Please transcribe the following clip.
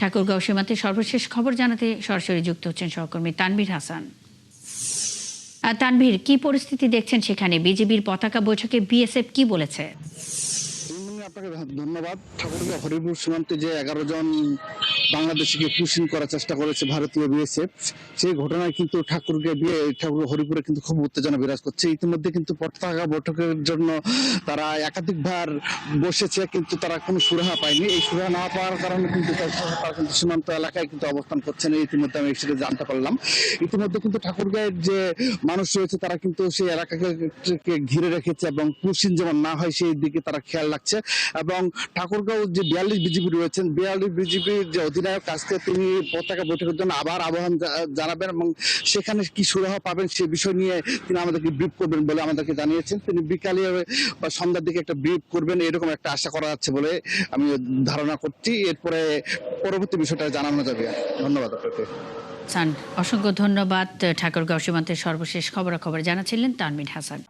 ঠাকুরগাঁও সীমান্তে সর্বশেষ খবর জানাতে সরাসরি যুক্ত হচ্ছেন সহকর্মী তানভীর হাসান। তানভীর, কি পরিস্থিতি দেখছেন সেখানে? বিজিবির পতাকা বৈঠকে বিএসএফ কি বলেছে? আপনাকে ধন্যবাদ। ঠাকুরগাঁও হরিপুর সীমান্তে যে 11 জন বাংলাদেশিকে পুশিং করার চেষ্টা করেছে ভারতীয় বিএসএফ, সেই ঘটনায় কিন্তু ঠাকুরগাঁও হরিপুরে কিন্তু খুব উত্তেজনা বিরাজ করছে। ইতিমধ্যে কিন্তু পতাকা বৈঠকের জন্য তারা একাধিকবার বসেছে, কিন্তু তারা কোনো সুরাহা পায়নি। এই সুরাহা না পাওয়ার কারণে কিন্তু তারা কিন্তু সীমান্ত এলাকায় কিন্তু অবস্থান করছেন। ইতিমধ্যে আমি সেটা জানতে পারলাম। ইতিমধ্যে কিন্তু ঠাকুরগাঁয়ের যে মানুষ রয়েছে তারা কিন্তু সেই এলাকাকে ঘিরে রেখেছে এবং পুশিং যেমন না হয় সেই দিকে তারা খেয়াল রাখছে। এবং ঠাকুরগাঁও যে 42 বিজিবি রয়েছেন, 42 বিজিবির যে অধিনায়ক আজকে তিনি পতাকা বৈঠকের জন্য আবার আহ্বান জানাবেন এবং সেখানে কি সুরাহা পাবেন সে বিষয় নিয়ে তিনি আমাদেরকে ব্রিফ করবেন বলে আমাদেরকে জানিয়েছেন। তিনি বিকালে বা সন্ধ্যার দিকে একটা ব্রিফ করবেন, এরকম একটা আশা করা যাচ্ছে বলে আমি ধারণা করছি। এরপরে পরবর্তী বিষয়টা জানানো যাবে। ধন্যবাদ আপনাকে। অসংখ্য ধন্যবাদ। ঠাকুরগাঁও সীমান্তের সর্বশেষ খবরাখবর জানাচ্ছিলেন তানভীর হাসান।